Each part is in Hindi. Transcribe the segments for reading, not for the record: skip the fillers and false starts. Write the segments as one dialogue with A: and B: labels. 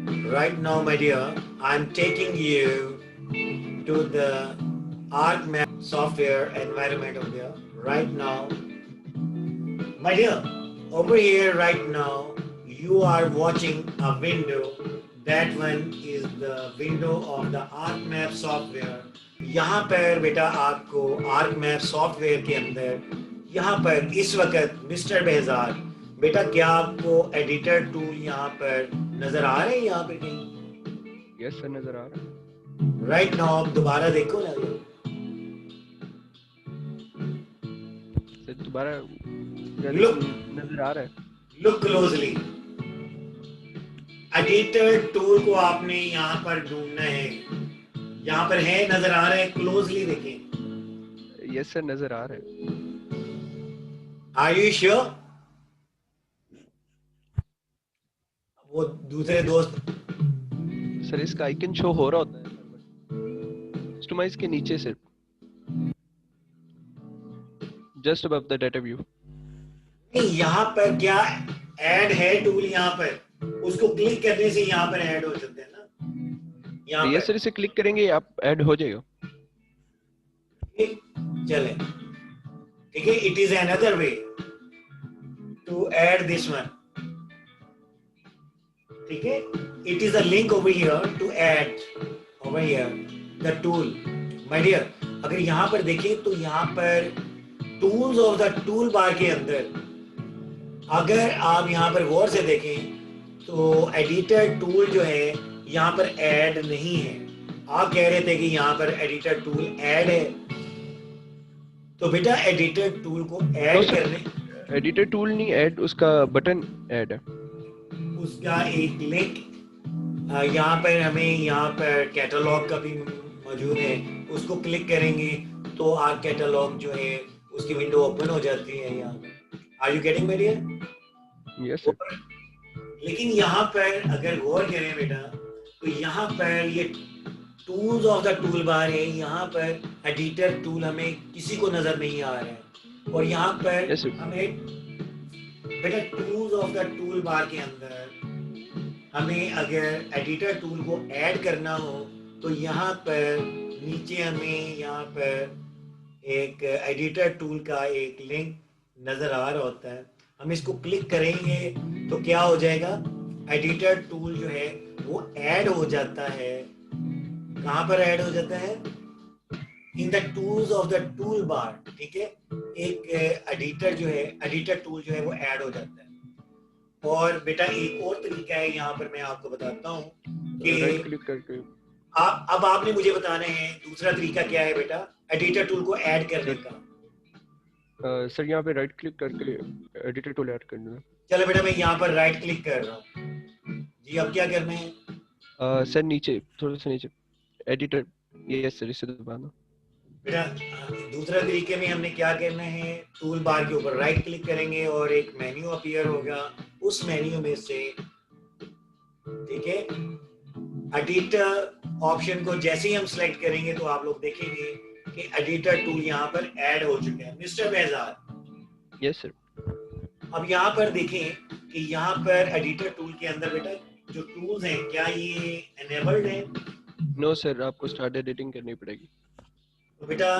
A: Right now, my dear, I'm taking you to the ArcMap software environment over there. Right now, my dear, over here right now, you are watching a window. That one is the window of the ArcMap software. यहाँ पर बेटा आपको ArcMap सॉफ्टवेयर के अंदर यहाँ पर इस वक्त मिस्टर बेहजार बेटा क्या आपको एडिटर टूल यहाँ पर नजर आ रहे हैं यहाँ पे कहीं?
B: यस सर, नजर आ रहा है।
A: राइट नाउ आप दोबारा देखो ना
B: सर, दोबारा
A: लुक
B: नजर आ रहा है।
A: Look closely. एडिटर टूल को आपने यहाँ पर ढूंढना है। यहाँ पर है, नजर आ रहा है? क्लोजली देखें।
B: यस सर, नजर आ रहा है।
A: Are you sure? वो दूसरे दोस्त
B: सर, इसका आइकन शो हो रहा होता है कस्टमाइज के नीचे से, just above the data view.
A: यहाँ पर क्या ऐड है टूल? यहाँ पर उसको क्लिक करने से यहाँ पर ऐड हो सकते हैं ना। यहाँ
B: यस सर, इसे क्लिक करेंगे आप ऐड हो जाएगा।
A: चले ठीक है। It is another way to add this one. ठीक है, it is a link over here to add over here the tool. My dear, अगर यहाँ पर देखें तो यहाँ पर tools of the tool bar के अंदर अगर आप यहाँ पर गौर से देखें तो एडिटर टूल जो है यहाँ पर ऐड नहीं है। आप कह रहे थे कि यहाँ पर एडिटर टूल ऐड है, तो बेटा एडिटर टूल को ऐड करने,
B: एडिटर टूल नहीं ऐड, उसका बटन ऐड है।
A: उसका एक लिंक यहाँ पर हमें यहाँ पर कैटलॉग का भी मौजूद है। उसको क्लिक करेंगे तो आर्क कैटलॉग जो है उसकी विंडो ओपन हो जाती है यहाँ। Are you getting my dear?
B: Yes sir.
A: लेकिन यहाँ पर अगर गौर करें बेटा तो यहाँ पर ये टूल्स ऑफ द टूल बार है। यहाँ पर एडिटर टूल हमें किसी को नजर नहीं आ रहा है। और यहाँ पर हमें बेटा tools of the tool bar के अंदर हमें अगर एडिटर टूल को ऐड करना हो तो यहाँ पर नीचे हमें यहाँ पर एक एडिटर टूल का एक लिंक नजर आ रहा होता है। हम इसको क्लिक करेंगे तो क्या हो जाएगा? एडिटर टूल जो है वो ऐड हो जाता है। कहाँ पर ऐड हो जाता है? In the tools of the tool बार। ठीक है, एक एडिटर जो है, एडिटर टूल जो है वो ऐड हो जाता है। और बेटा एक और तरीका है यहाँ पर मैं आपको बताता हूँ कि
B: क्लिक करके
A: अब आपने मुझे बताना है दूसरा तरीका क्या है बेटा एडिटर टूल को ऐड करने का।
B: सर, यहाँ पे राइट क्लिक करके एडिटर टूल ऐड करना है।
A: चलो बेटा मैं यहाँ पर राइट क्लिक कर रहा हूँ जी। अब क्या करना है?
B: सर नीचे, थोड़ा सा नीचे एडिटर। यस सर, इसे दबाना।
A: बेटा दूसरा तरीके में हमने क्या करना है? टूल बार के ऊपर राइट क्लिक करेंगे और एक मेन्यू अपीयर होगा। उस मेन्यू में से ठीक है एडिटर ऑप्शन को जैसे ही हम सेलेक्ट करेंगे तो आप लोग देखेंगे कि एडिटर टूल यहाँ पर ऐड हो चुके हैं। मिस्टर बेहजार।
B: Yes sir.
A: अब यहाँ पर देखें कि यहाँ पर एडिटर टूल के अंदर बेटा जो टूल्स हैं क्या ये एनेबल्ड है?
B: नो सर, आपको स्टार्ट एडिटिंग करनी पड़ेगी।
A: तो बेटा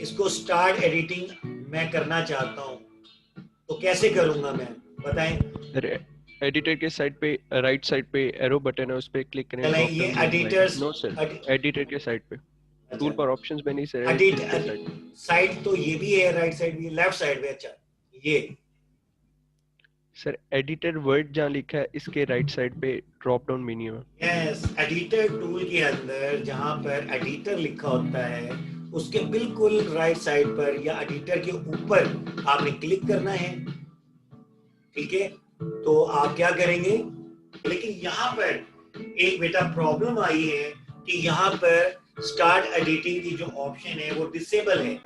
A: इसको स्टार्ट एडिटिंग मैं करना चाहता हूँ तो कैसे करूंगा मैं, बताएं?
B: सर, एडिटर के साइड पे राइट साइड पे एरो बटन है, उस पे क्लिक करें।
A: चलें ये एडिटर्स।
B: नो सर, एडिटर के साइड पे टूल पर ऑप्शंस में नहीं सर,
A: एडिट साइड तो ये भी है, राइट साइड भी, लेफ्ट साइड पे। अच्छा ये
B: सर एडिटर वर्ड जहाँ लिखा है इसके राइट साइड पे ड्रॉप डाउन मेन्यू है।
A: यस, एडिटर टूल के अंदर जहाँ पर एडिटर लिखा होता है उसके बिल्कुल राइट साइड पर या एडिटर के ऊपर आपने क्लिक करना है। ठीक है, तो आप क्या करेंगे? लेकिन यहाँ पर एक बेटा प्रॉब्लम आई है कि यहाँ पर स्टार्ट एडिटिंग की जो ऑप्शन है वो डिसेबल है।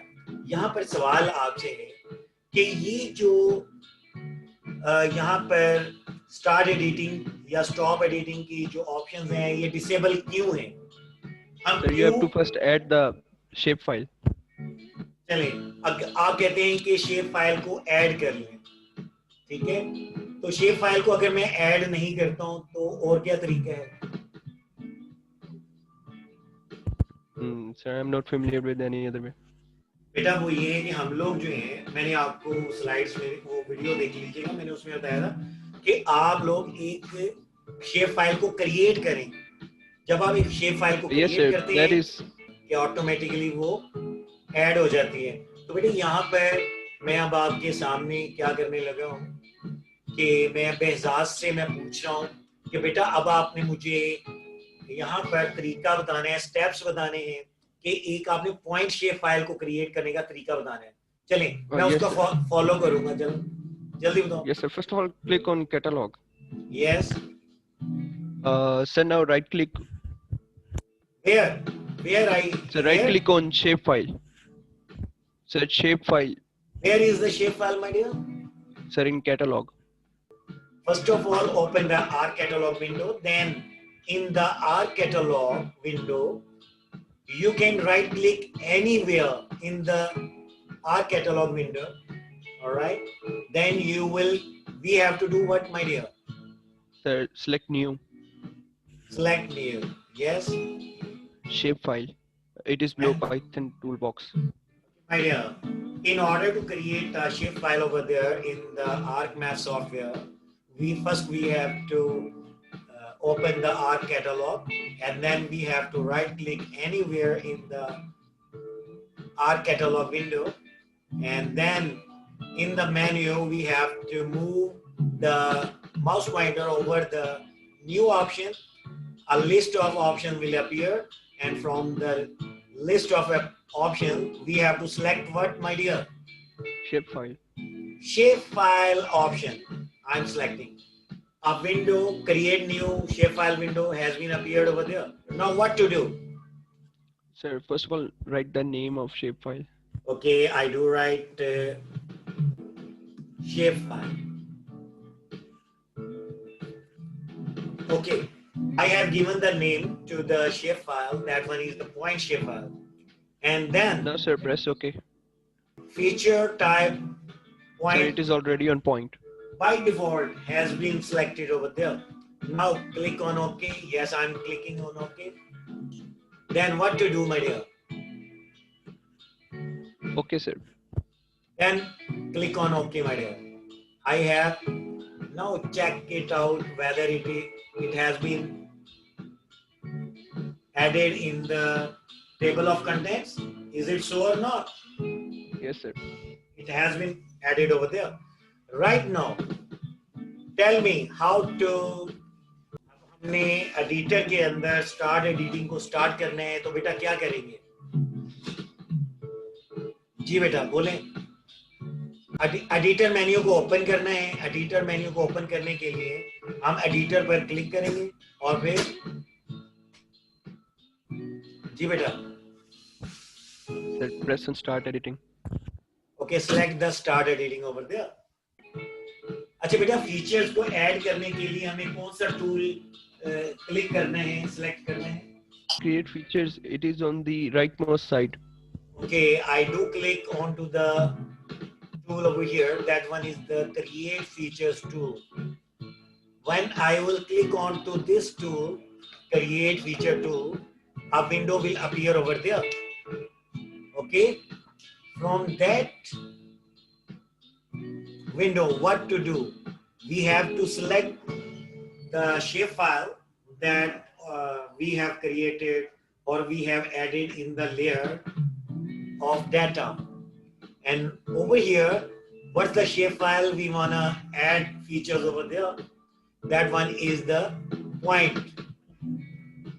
A: यहाँ पर सवाल आपसे है कि ये जो यहाँ पर स्टार्ट एडिटिंग या स्टॉप एडिटिंग की जो ऑप्शंस हैं ये डिसेबल क्यों हैं? हम
B: sir, you have to first add the shape file.
A: चलें, आप कहते हैं कि शेप फाइल को ऐड कर लें। ठीक है, तो शेप फाइल को अगर मैं ऐड नहीं करता हूं तो और क्या तरीका है?
B: Sir, I'm not familiar with any other way.
A: बेटा वो ये है कि हम लोग जो हैं, मैंने आपको स्लाइड्स में वो वीडियो देख लीजिएगा, मैंने उसमें बताया था कि आप लोग एक शेप फाइल को क्रिएट करें। जब आप एक शेप फाइल को
B: Yes,
A: क्रिएट
B: sir.
A: करते
B: That
A: हैं
B: is.
A: कि ऑटोमेटिकली वो ऐड हो जाती है। तो बेटे यहाँ पर मैं अब आपके सामने क्या करने लगा हूँ कि मैं बेहजाज से मैं पूछ रहा हूँ कि बेटा अब आपने मुझे यहाँ पर तरीका बताना है, स्टेप्स बताने हैं कि एक आपने पॉइंट शेप फाइल को क्रिएट करने का तरीका बताना है। चलें, मैं
B: Yes,
A: उसका
B: sir.
A: फॉलो करूंगा। जल्दी बताओ।
B: Yes, sir. First of all, click on catalog.
A: यस,
B: Sir, now right click.
A: Where where I
B: So right click on shapefile. Search shapefile.
A: Where is the shape file my dear?
B: Sir, in catalog.
A: First of all, open the R catalog window. Then in the R catalog window, you can right click anywhere in the R catalog window. All right. Then we have to do what, my dear?
B: Sir, select new.
A: Select new. Yes.
B: Shapefile. It is below Python toolbox.
A: My dear, in order to create a shape file over there in the ArcMap software, we have to open the R catalog, and then we have to right click anywhere in the R catalog window, and then in the menu we have to move the mouse pointer over the new option. A list of options will appear, and from the list of options we have to select what, my dear?
B: Shapefile.
A: Shapefile option. I'm selecting. A window, create new shapefile window has been appeared over there. Now what to do?
B: Sir, first of all, write the name of shapefile.
A: Okay, I do write shapefile. Okay, I have given the name to the shapefile. That one is the point shapefile. And then
B: Now, sir, press OK.
A: Feature type point.
B: Sir, it is already on point.
A: By default has been selected over there. Now click on OK. Yes, I'm clicking on OK. Then what to do, my dear?
B: Okay, sir.
A: Then click on OK, my dear. I have now check it out whether it has been added in the table of contents. Is it so or not?
B: Yes, sir.
A: It has been added over there. Right now, tell me how to. हमने एडिटर के अंदर स्टार्ट एडिटिंग को स्टार्ट करना है, तो बेटा क्या करेंगे? जी बेटा बोलें। एडिटर मेन्यू को ओपन करना है। एडिटर मेन्यू को ओपन करने के लिए हम एडिटर पर क्लिक करेंगे और फिर जी बेटा
B: Sir, press on start editing.
A: Okay, select the start editing over there. अच्छा बेटा, फीचर्स को ऐड करने के लिए हमें कौन सा टूल क्लिक करना है, सिलेक्ट करना है?
B: Create features. It is on the rightmost side.
A: Okay, I do click onto the tool over here. That one is the create features tool. When I will click onto this tool, create feature tool, a window will appear over there. Okay, from that window, what to do? We have to select the shapefile that we have created or we have added in the layer of data. And over here, what's the shapefile we want to add features over there? That one is the point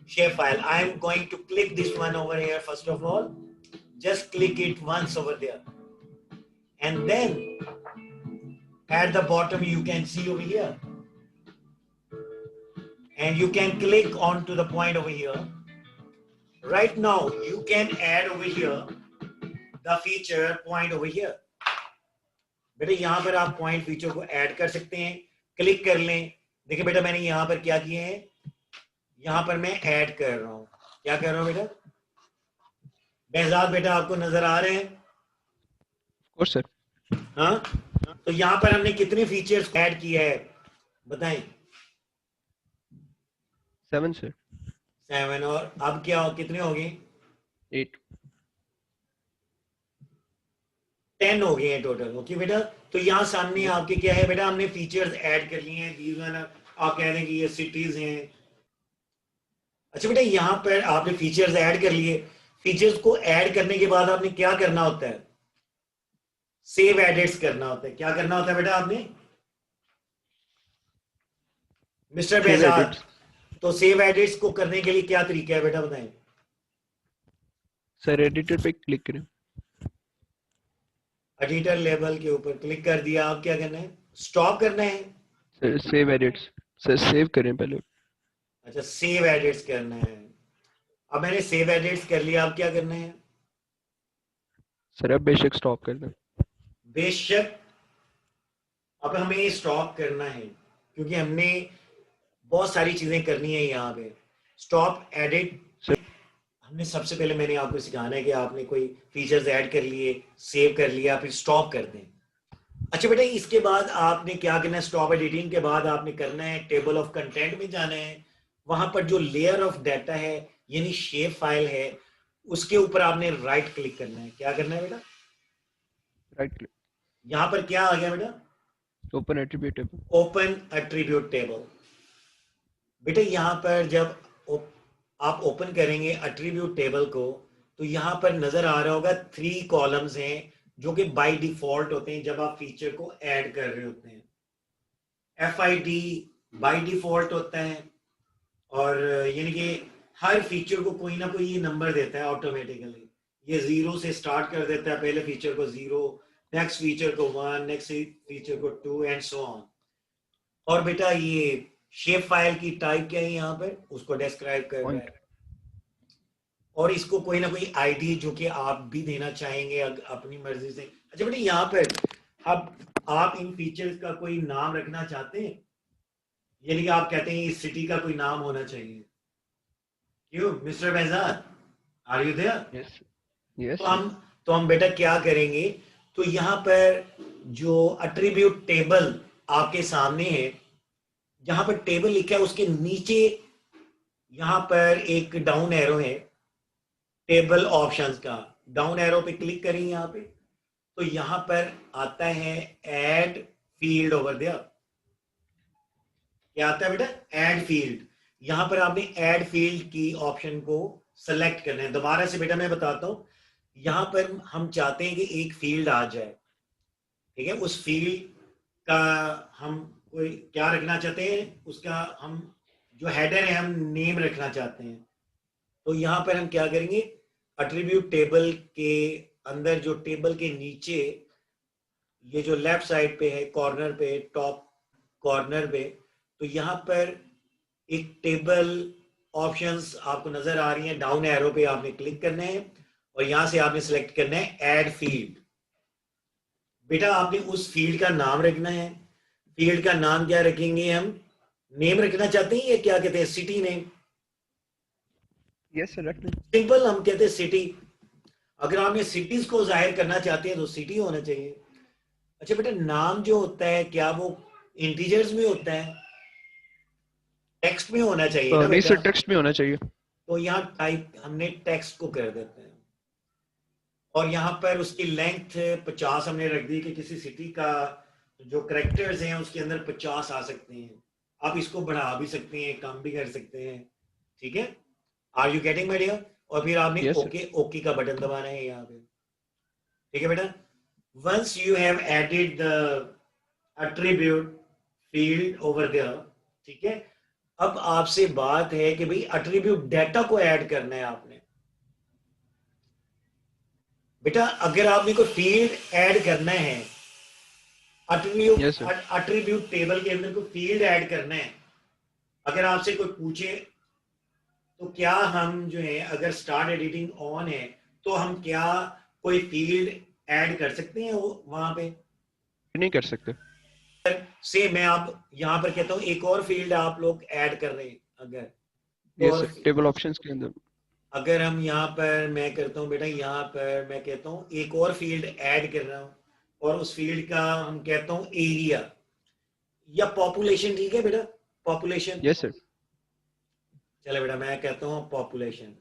A: shapefile. I'm going to click this one over here first of all. Just click it once over there. And then at the bottom you can see over here. And you can click onto the point over here. Right now you can add over here the feature point over here. बेटा यहाँ पर आप point feature को add कर सकते हैं, क्लिक कर लें। देखिए बेटा मैंने यहाँ पर क्या किए हैं, यहाँ पर मैं add कर रहा हूँ। क्या कर रहा हूँ बेटा? बेहजाद बेटा आपको नजर आ रहे हैं?
B: Of course, sir.
A: हाँ, तो यहाँ पर हमने कितने फीचर्स ऐड किया है बताएं?
B: 7 सर।
A: 7, और अब क्या कितने हो गए?
B: 8।
A: 10 हो गए हैं टोटल। ओके बेटा, तो यहाँ सामने
B: यस
A: आपके क्या है बेटा, हमने फीचर्स ऐड कर लिए हैं। These one आप कह दें कि ये सिटीज हैं। अच्छा बेटा, यहाँ पर आपने फीचर्स ऐड कर लिए। फीचर्स को ऐड करने के बाद आपने क्या करना होता है? सेव एडिट्स करना होता है। क्या करना होता है बेटा आपने, मिस्टर
B: सेव
A: बेहजाद?
B: एडिट्स।
A: तो सेव एडिट्स को करने के लिए क्या तरीका है बेटा बताएं?
B: सर एडिटर पे क्लिक करें।
A: एडिटर लेबल के ऊपर क्लिक कर दिया। आप क्या करना है? स्टॉप करना है?
B: Sir save edits. Sir save करें पहले।
A: अच्छा, सेव एडिट्स करना है। अब मैंने सेव एडिट्स कर लिया, अब क्या करना है?
B: सर अब बेशक स्टॉप कर दें।
A: बेशक अब हमें स्टॉप करना है, क्योंकि हमने बहुत सारी चीजें करनी है यहाँ पे। स्टॉप एडिट
B: सर
A: हमने सबसे पहले मैंने आपको सिखाना है कि आपने कोई फीचर्स ऐड कर लिए, सेव कर लिया, फिर स्टॉप कर दें। अच्छा बेटा, इसके बाद आपने क्या करना है? स्टॉप एडिटिंग के बाद आपने करना है टेबल ऑफ कंटेंट में जाना है। वहां पर जो लेयर ऑफ डाटा है यानी शेप फाइल है, उसके ऊपर आपने राइट क्लिक करना है। क्या करना है बेटा?
B: Right click.
A: यहां पर क्या आ गया बेटा?
B: Open attribute table.
A: Open attribute table. बेटा यहां पर जब आप ओपन करेंगे एट्रीब्यूट टेबल को, तो यहां पर नजर आ रहा होगा 3 कॉलम्स हैं जो कि बाय डिफॉल्ट होते हैं जब आप फीचर को ऐड कर रहे होते हैं। FID बाय डिफॉल्ट होता है, और यानी कि हर फीचर को कोई ना कोई ये नंबर देता है ऑटोमेटिकली। ये 0 से स्टार्ट कर देता है, पहले फीचर को 0, नेक्स्ट फीचर को 1, नेक्स्ट फीचर को 2 एंड सो ऑन। और बेटा ये शेप फाइल की टाइप क्या है यहाँ पर, उसको डिस्क्राइब कर रहा
B: पॉइंट।
A: है। और इसको कोई ना कोई आईडी जो कि आप भी देना चाहेंगे अपनी मर्जी से। अच्छा बेटा, यहाँ पर अब आप इन फीचर्स का कोई नाम रखना चाहते हैं, यानी कि आप कहते हैं इस सिटी का कोई नाम होना चाहिए। क्यों mister Behzad, are you there?
B: Yes yes
A: तो
B: सर।
A: हम तो हम बेटा क्या करेंगे, तो यहाँ पर जो एट्रीब्यूट टेबल आपके सामने है, जहां पर टेबल लिखा है उसके नीचे यहां पर एक डाउन एरो है टेबल ऑप्शंस का। डाउन एरो पे क्लिक करें यहाँ पे, तो यहां पर आता है ऐड फील्ड ओवर देयर। क्या आता है बेटा? Add field. यहां पर आपने ऐड फील्ड की ऑप्शन को सेलेक्ट करना है। दोबारा से बेटा मैं बताता हूं, यहां पर हम चाहते हैं कि एक फील्ड आ जाए, ठीक है? उस फील्ड का हम कोई क्या रखना चाहते हैं, उसका हम जो हेडर है हम नेम रखना चाहते हैं। तो यहां पर हम क्या करेंगे, एट्रीब्यूट टेबल के अंदर जो टेबल के नीचे ये जो लेफ्ट साइड पे है कॉर्नर पे, टॉप कॉर्नर पे, तो यहां पर एक टेबल ऑप्शंस आपको नजर आ रही हैं। डाउन एरो पे आपने क्लिक करना है और यहां से आपने सेलेक्ट करना है ऐड फील्ड। बेटा आपने उस फील्ड का नाम रखना है। फील्ड का नाम क्या रखेंगे हम? नेम रखना चाहते हैं या क्या कहते हैं, सिटी नेम?
B: यस सर रख लें।
A: सिंपल हम कहते हैं सिटी। अगर आपने सिटीज को जाहिर करना चाहते हैं तो सिटी होना चाहिए। अच्छा बेटा, नाम जो होता है क्या वो इंटीजर्स में होता है, टेक्स्ट में होना चाहिए ना
B: नहीं
A: बेटा?
B: सर टेक्स्ट में होना चाहिए।
A: तो यहाँ टाइप हमने टेक्स्ट को कर देते हैं, और यहाँ पर उसकी लेंथ 50 हमने रख दी कि किसी सिटी का जो करेक्टर्स हैं उसके अंदर 50 आ सकते हैं। आप इसको बढ़ा भी सकते हैं, कम भी कर सकते हैं, ठीक है? Are you getting my dear? और फिर आपने
B: यस सर।
A: ओके ओके का बटन दबाना है यहाँ पे, ठीक है बेटा? Once you have added the attribute field over there, ठीक है? अब आपसे बात है कि भाई एट्रीब्यूट डाटा को ऐड करना है आपने। बेटा अगर आपने कोई फील्ड ऐड करना है,
B: यस सर।
A: एट्रीब्यूट टेबल के अंदर कोई फील्ड ऐड करना है, अगर आपसे कोई पूछे तो क्या हम जो है, अगर स्टार्ट एडिटिंग ऑन है तो हम क्या कोई फील्ड ऐड कर सकते हैं वहां पे?
B: नहीं कर सकते।
A: से मैं आप यहां पर कहता हूं एक और फील्ड आप लोग ऐड कर रहे हैं, अगर तो
B: यस
A: और
B: सर टेबल ऑप्शंस के अंदर।
A: अगर हम यहाँ पर मैं करता हूँ बेटा, यहाँ पर मैं कहता हूँ एक और फील्ड ऐड कर रहा हूँ, और उस फील्ड का हम कहता हूं एरिया या पॉपुलेशन। ठीक है बेटा, पॉपुलेशन।
B: Yes sir.
A: चले बेटा, मैं कहता हूं पॉपुलेशन।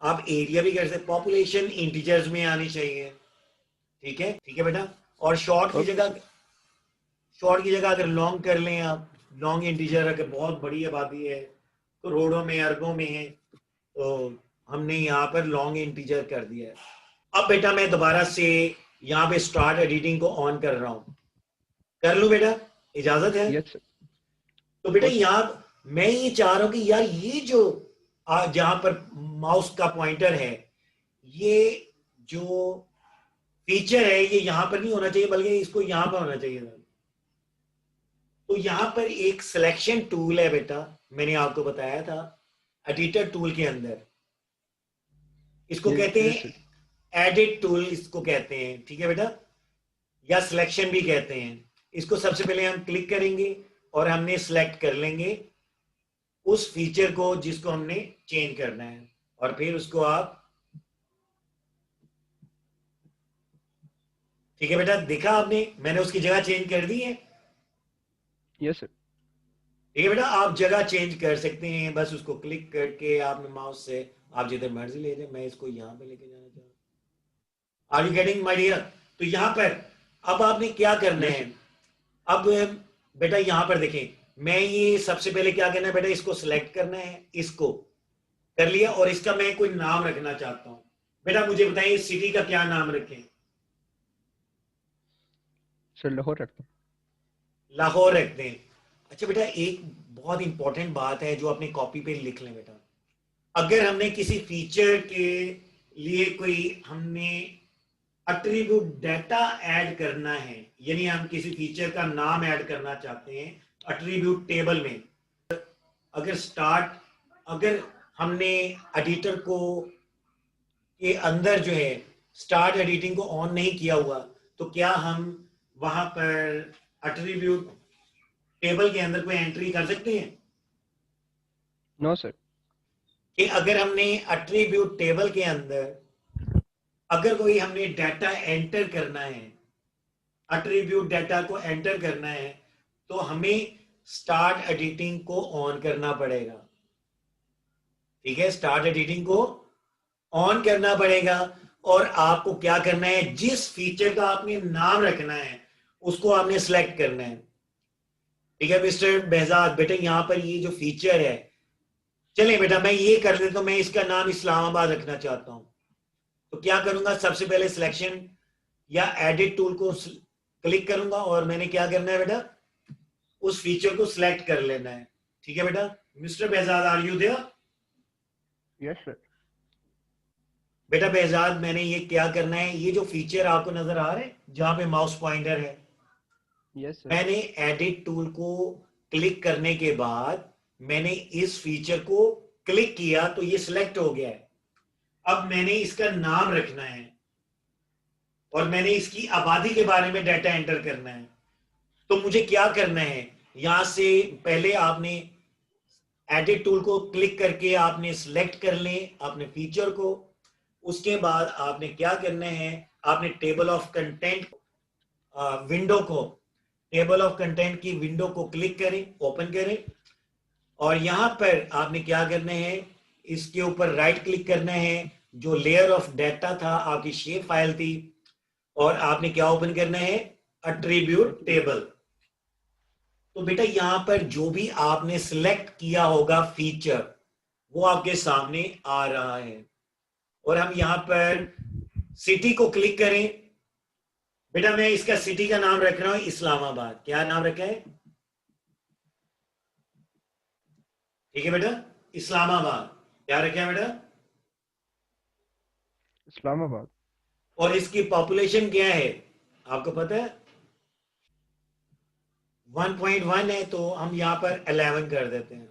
A: आप एरिया भी कर सकते, पॉपुलेशन इंटीजर्स में आनी चाहिए। ठीक है, ठीक है बेटा। और
B: ओके सर।
A: शॉर्ट की जगह अगर लॉन्ग कर लें आप, लॉन्ग इंटीजर अगर बहुत बड़ी आबादी है, करोड़ों में अरबों में है, तो हमने यहाँ पर लॉन्ग इंटीजर कर दिया है। अब बेटा मैं दोबारा से यहाँ पे स्टार्ट एडिटिंग को ऑन कर रहा हूँ, कर लूँ बेटा, इजाजत है?
B: Yes sir.
A: तो बेटा
B: ओके।
A: यहाँ मैं ये चाह रहा हूँ कि यार ये जो जहां पर माउस का पॉइंटर है, ये जो फीचर है ये यहां पर नहीं होना चाहिए, बल्कि इसको यहां पर होना चाहिए था। तो यहां पर एक सिलेक्शन टूल है बेटा, मैंने आपको बताया था एडिटर टूल के अंदर, इसको कहते
B: यस सर।
A: हैं एडिट टूल, इसको कहते हैं। ठीक है बेटा, या सिलेक्शन भी कहते हैं इसको। सबसे पहले हम क्लिक करेंगे और हमने सिलेक्ट कर लेंगे उस फीचर को जिसको हमने चेंज करना है, और फिर उसको आप, ठीक है बेटा, देखा आपने मैंने उसकी जगह चेंज कर दी है।
B: Yes sir.
A: ठीक है बेटा, आप जगह चेंज कर सकते हैं, बस उसको क्लिक करके आपने माउस से आप जिधर मर्जी ले जाए। मैं इसको यहां पे लेके जाना चाहता हूं। Are you getting my dear? तो यहां पर अब आपने क्या करना
B: यस
A: है,
B: सर।
A: अब बेटा यहां पर देखें, मैं ये सबसे पहले क्या करना है बेटा, इसको सिलेक्ट करना है, इसको कर लिया, और इसका मैं कोई नाम रखना चाहता हूं। बेटा मुझे बताइए सिटी का क्या नाम रखें?
B: सर लाहौर रखता
A: लाहौर रखते हैं। अच्छा बेटा, एक बहुत इंपॉर्टेंट बात है जो अपने कॉपी पे लिख लें बेटा। अगर हमने किसी फीचर के लिए कोई हमने अट्रीब्यूट डाटा ऐड करना है, यानी हम किसी फीचर का नाम ऐड करना चाहते हैं अट्रीब्यूट टेबल में, अगर हमने एडिटर को के अंदर जो है स्टार्ट एडिटिंग को ऑन नहीं किया हुआ, तो क्या हम वहां पर अट्रीब्यूट टेबल के अंदर कोई एंट्री कर सकते हैं?
B: No sir.
A: कि अगर हमने अट्रीब्यूट टेबल के अंदर अगर कोई हमने डाटा एंटर करना है, अट्रीब्यूट डाटा को एंटर करना है, तो हमें स्टार्ट एडिटिंग को ऑन करना पड़ेगा। ठीक है, स्टार्ट एडिटिंग को ऑन करना पड़ेगा, और आपको क्या करना है, जिस फीचर का आपने नाम रखना है उसको आपने सिलेक्ट करना है। ठीक है मिस्टर behzad, बेटा यहां पर ये जो फीचर है, चलिए बेटा मैं ये कर देता हूं, मैं इसका नाम इस्लामाबाद रखना चाहता हूं। तो क्या करूंगा, सबसे पहले सिलेक्शन या एडिट टूल को क्लिक करूंगा, और मैंने क्या करना है बेटा, उस फीचर को सिलेक्ट कर लेना है। ठीक है बेटा, mister behzad are you there?
B: Yes sir.
A: बेटा behzad, मैंने ये क्या करना है, ये जो फीचर आपको नजर आ रहा है जहां पे माउस पॉइंटर है,
B: यस सर।
A: मैंने एडिट टूल को क्लिक करने के बाद मैंने इस फीचर को क्लिक किया तो ये सिलेक्ट हो गया है। अब मैंने इसका नाम रखना है और मैंने इसकी आबादी के बारे में डाटा एंटर करना है। तो मुझे क्या करना है, यहां से पहले आपने एडिट टूल को क्लिक करके आपने सिलेक्ट कर लें अपने फीचर को। उसके बाद आपने क्या करना है, आपने टेबल ऑफ कंटेंट विंडो को, टेबल ऑफ कंटेंट की विंडो को क्लिक करें, ओपन करें, और यहां पर आपने क्या करना है, इसके ऊपर राइट क्लिक करना है, जो लेयर ऑफ डाटा था आपकी शेप फाइल थी, और आपने क्या ओपन करना है, अट्रीब्यूट टेबल। तो बेटा यहां पर जो भी आपने सिलेक्ट किया होगा फीचर वो आपके सामने आ रहा है, और हम यहां पर सिटी को क्लिक करें। बेटा मैं इसका सिटी का नाम रख रहा हूं इस्लामाबाद। क्या नाम रखा है? ठीक है बेटा, इस्लामाबाद। क्या रखा है बेटा?
B: इस्लामाबाद।
A: और इसकी पॉपुलेशन क्या है आपको पता है? 1.1 है, तो हम यहां पर 11 कर देते हैं।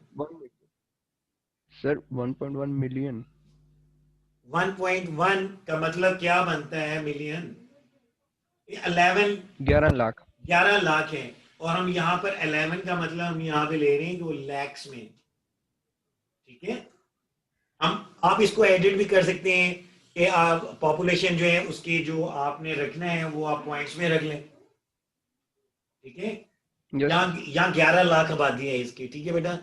B: Sir 1.1 million.
A: 1.1 का मतलब क्या बनता है मिलियन? 11,
B: 11 लाख।
A: 11 लाख है, और हम यहां पर 11 का मतलब हम यहां पे ले रहे हैं कि वो लैक्स में। ठीक है, हम आप इसको एडिट भी कर सकते हैं कि आप पॉपुलेशन जो है उसकी जो आपने रखना है वो आप पॉइंट्स में रख लें, ठीक है।
B: यस
A: यहाँ यहाँ 11 लाख आबादी है इसकी, ठीक है बेटा।